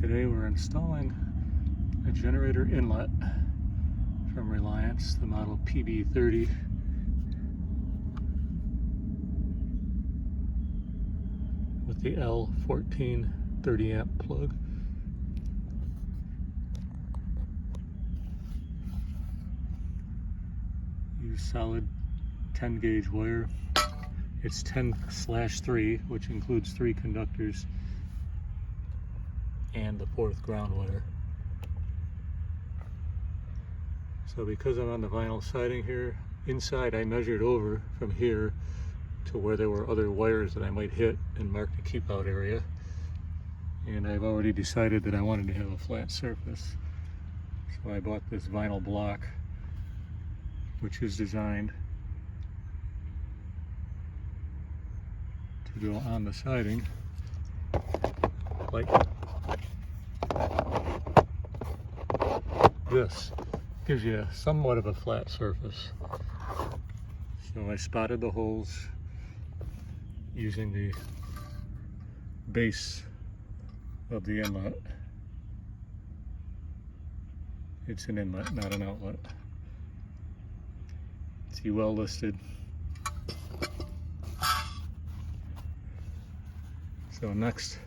Today we're installing a generator inlet from Reliance, the model PB30. With the L14 30 amp plug. Use solid 10 gauge wire. It's 10/3, which includes 3 conductors and the 4th ground wire. So because I'm on the vinyl siding here, inside I measured over from here to where there were other wires that I might hit and marked the keep out area. And I've already decided that I wanted to have a flat surface. So I bought this vinyl block, which is designed to go on the siding like this. Gives you somewhat of a flat surface. So I spotted the holes using the base of the inlet. It's an inlet, not an outlet. See, well listed. So next,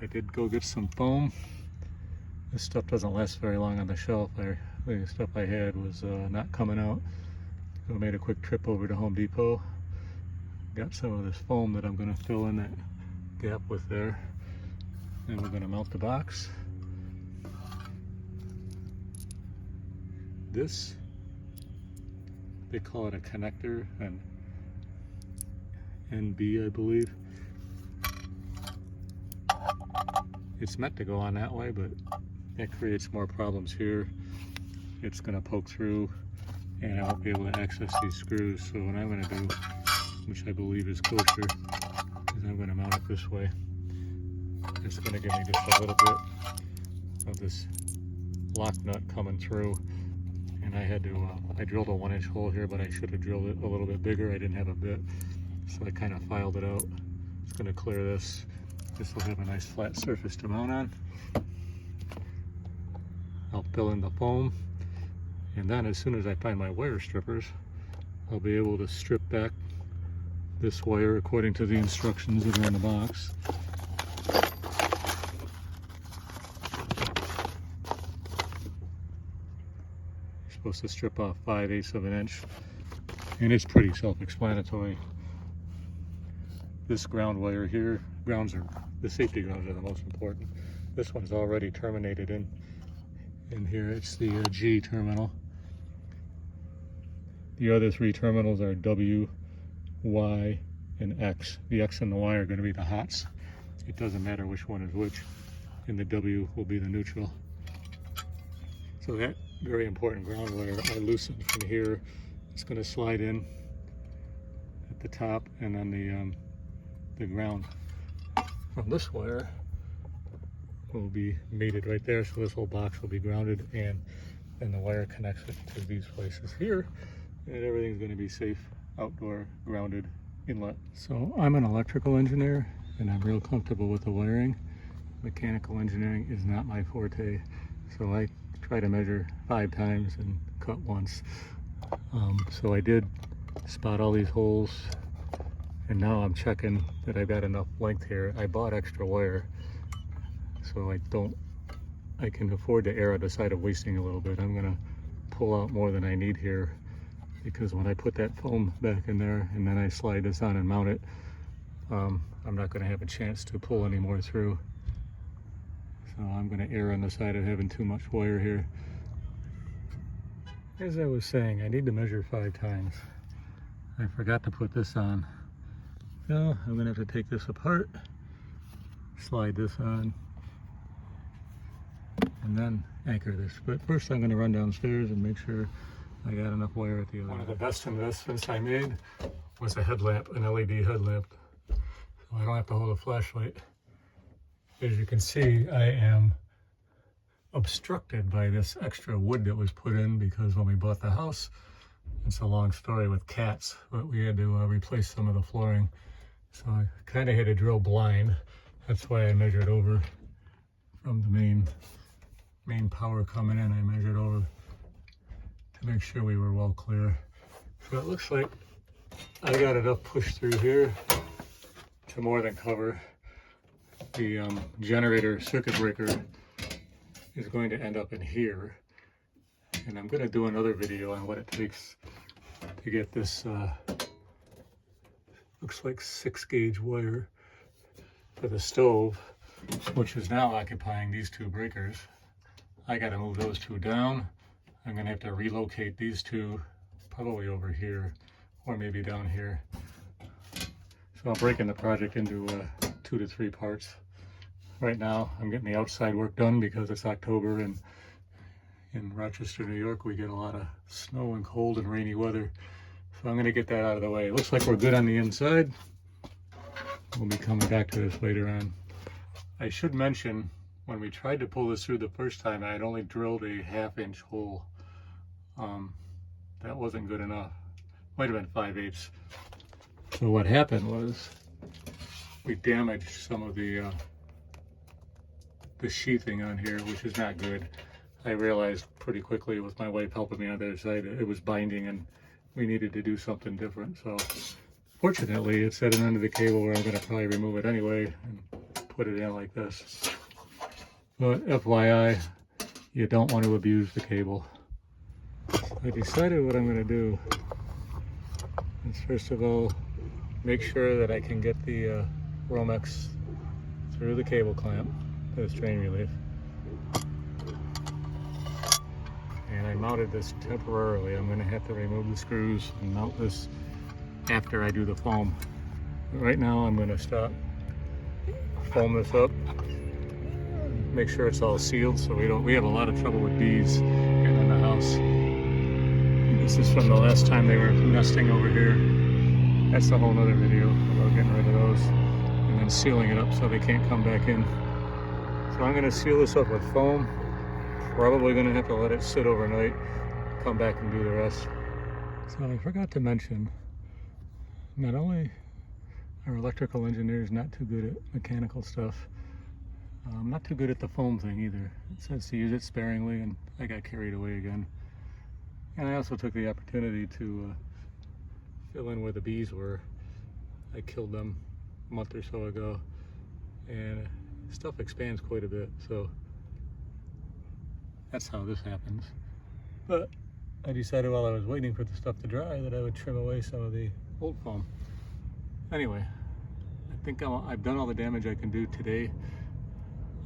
I did go get some foam. This stuff doesn't last very long on the shelf. The stuff I had was not coming out. So I made a quick trip over to Home Depot. Got some of this foam that I'm going to fill in that gap with there. And we're going to mount the box. This, they call it a connector, an NB, I believe. It's meant to go on that way, but it creates more problems here. It's going to poke through and I won't be able to access these screws. So what I'm going to do, which I believe is kosher, is I'm going to mount it this way. It's going to give me just a little bit of this lock nut coming through. And I had to, I drilled a 1-inch hole here, but I should have drilled it a little bit bigger. I didn't have a bit, so I kind of filed it out. It's going to clear this. This will have a nice flat surface to mount on. I'll fill in the foam, and then as soon as I find my wire strippers, I'll be able to strip back this wire according to the instructions that are in the box. You're supposed to strip off 5/8 of an inch, and it's pretty self-explanatory. This ground wire here, the safety grounds are the most important. This one's already terminated in here. It's the G terminal. The other 3 terminals are W, Y, and X. The X and the Y are going to be the hots. It doesn't matter which one is which, and the W will be the neutral. So that very important ground wire I loosened from here. It's going to slide in at the top, and then the ground from this wire will be mated right there. So this whole box will be grounded, and then the wire connects it to these places here, and everything's going to be safe, outdoor grounded inlet. So I'm an electrical engineer and I'm real comfortable with the wiring. Mechanical engineering is not my forte, so I try to measure 5 times and cut once. So I did spot all these holes, and now I'm checking that I've got enough length here. I bought extra wire, so I can afford to err on the side of wasting a little bit. I'm gonna pull out more than I need here, because when I put that foam back in there and then I slide this on and mount it, I'm not gonna have a chance to pull any more through. So I'm gonna err on the side of having too much wire here. As I was saying, I need to measure 5 times. I forgot to put this on. So I'm gonna have to take this apart, slide this on, and then anchor this. But first I'm gonna run downstairs and make sure I got enough wire at the other end. One of the best investments I made was a headlamp, an LED headlamp. So I don't have to hold a flashlight. As you can see, I am obstructed by this extra wood that was put in because when we bought the house, it's a long story with cats, but we had to replace some of the flooring. So I kind of had to drill blind. That's why I measured over from the main power coming in. I measured over to make sure we were well clear. So it looks like I got enough push through here to more than cover. The generator circuit breaker is going to end up in here, and I'm going to do another video on what it takes to get this looks like 6-gauge wire for the stove, which is now occupying these two breakers. I got to move those two down. I'm going to have to relocate these two probably over here or maybe down here. So I'm breaking the project into 2 to 3 parts. Right now I'm getting the outside work done because it's October, and in Rochester, New York, we get a lot of snow and cold and rainy weather. So I'm going to get that out of the way. It looks like we're good on the inside. We'll be coming back to this later on. I should mention, when we tried to pull this through the first time, I had only drilled a 1/2-inch hole. That wasn't good enough. Might have been 5/8. So what happened was we damaged some of the sheathing on here, which is not good. I realized pretty quickly with my wife helping me on the other side, it was binding and we needed to do something different. So fortunately it's at an end of the cable where I'm going to probably remove it anyway and put it in like this. But FYI, you don't want to abuse the cable. I decided what I'm going to do is, first of all, make sure that I can get the Romex through the cable clamp for the strain relief. And I mounted this temporarily. I'm going to have to remove the screws and mount this after I do the foam. But right now I'm going to stop, foam this up, make sure it's all sealed so we have a lot of trouble with bees getting in the house. This is from the last time they were nesting over here. That's a whole other video about getting rid of those and then sealing it up so they can't come back in. So I'm going to seal this up with foam. Probably going to have to let it sit overnight, come back and do the rest. So I forgot to mention, not only are electrical engineers not too good at mechanical stuff, I'm not too good at the foam thing either. It says to use it sparingly, and I got carried away again. And I also took the opportunity to fill in where the bees were. I killed them a month or so ago, and stuff expands quite a bit, so that's how this happens. But I decided while I was waiting for the stuff to dry that I would trim away some of the old foam. Anyway, I think I've done all the damage I can do today.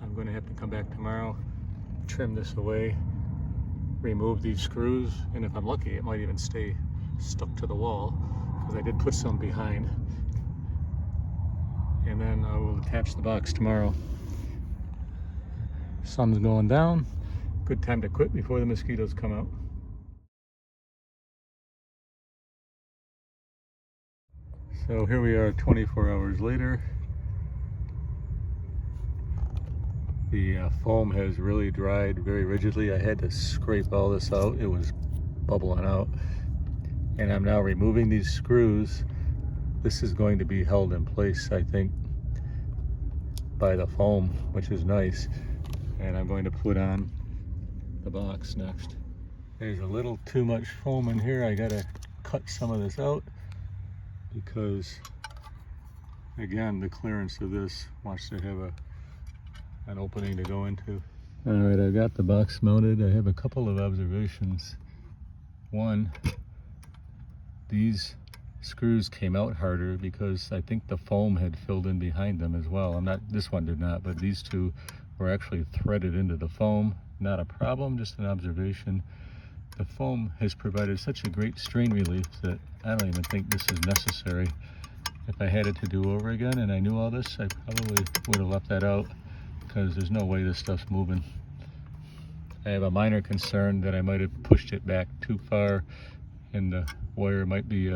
I'm going to have to come back tomorrow, trim this away, remove these screws, and if I'm lucky it might even stay stuck to the wall because I did put some behind. And then I will attach the box tomorrow. Sun's going down. Good time to quit before the mosquitoes come out. So here we are 24 hours later. The foam has really dried very rigidly. I had to scrape all this out. It was bubbling out. And I'm now removing these screws. This is going to be held in place, I think, by the foam, which is nice. And I'm going to put on the box next. There's a little too much foam in here. I gotta cut some of this out because, again, the clearance of this wants to have an opening to go into. All right, I got the box mounted. I have a couple of observations. One, these screws came out harder because I think the foam had filled in behind them as well. This one did not, but these two were actually threaded into the foam. Not a problem, just an observation. The foam has provided such a great strain relief that I don't even think this is necessary. If I had it to do over again and I knew all this, I probably would have left that out because there's no way this stuff's moving. I have a minor concern that I might have pushed it back too far and the wire might be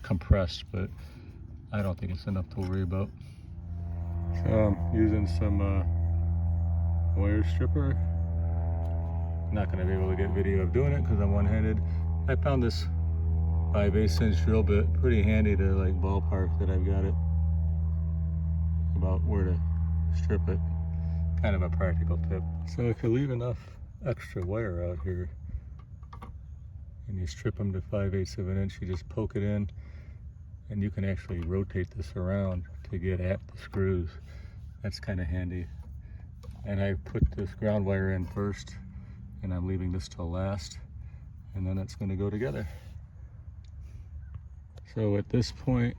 compressed, but I don't think it's enough to worry about. So I'm using some wire stripper. Not going to be able to get video of doing it because I'm one-handed. I found this 5/8" drill bit pretty handy to like ballpark that I've got it about where to strip it. kind of a practical tip. So if you leave enough extra wire out here and you strip them to 5/8 of an inch, you just poke it in and you can actually rotate this around to get at the screws. That's kind of handy. And I put this ground wire in first, and I'm leaving this till last, and then it's going to go together. So at this point,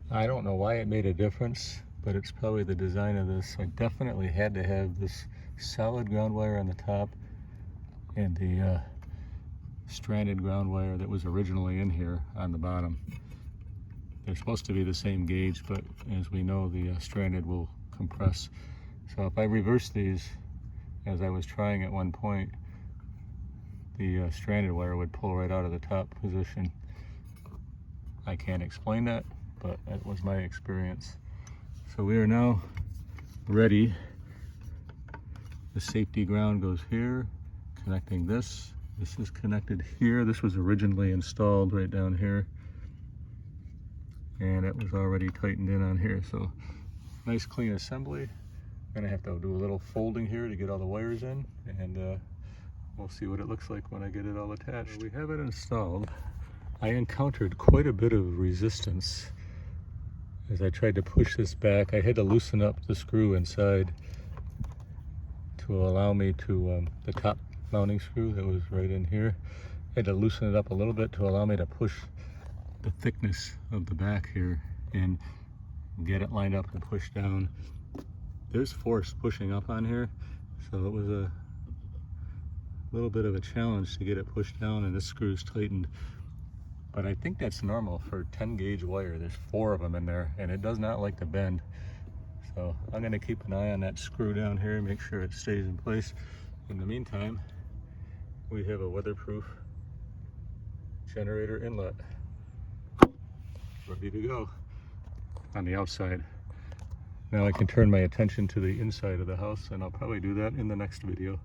I don't know why it made a difference, but it's probably the design of this. I definitely had to have this solid ground wire on the top and the stranded ground wire that was originally in here on the bottom. They're supposed to be the same gauge, but as we know, the stranded will compress. So if I reverse these, as I was trying at one point, the stranded wire would pull right out of the top position. I can't explain that, but that was my experience. So we are now ready. The safety ground goes here, connecting this. This is connected here. This was originally installed right down here, and it was already tightened in on here. So nice clean assembly. I'm gonna have to do a little folding here to get all the wires in, and we'll see what it looks like when I get it all attached. We have it installed. I encountered quite a bit of resistance as I tried to push this back. I had to loosen up the screw inside to allow me to, the top mounting screw that was right in here. I had to loosen it up a little bit to allow me to push the thickness of the back here and get it lined up and push down. There's force pushing up on here, so it was a little bit of a challenge to get it pushed down, and this screw's tightened. But I think that's normal for 10 gauge wire. There's 4 of them in there, and it does not like to bend. So I'm gonna keep an eye on that screw down here and make sure it stays in place. In the meantime, we have a weatherproof generator inlet ready to go on the outside. Now I can turn my attention to the inside of the house, and I'll probably do that in the next video.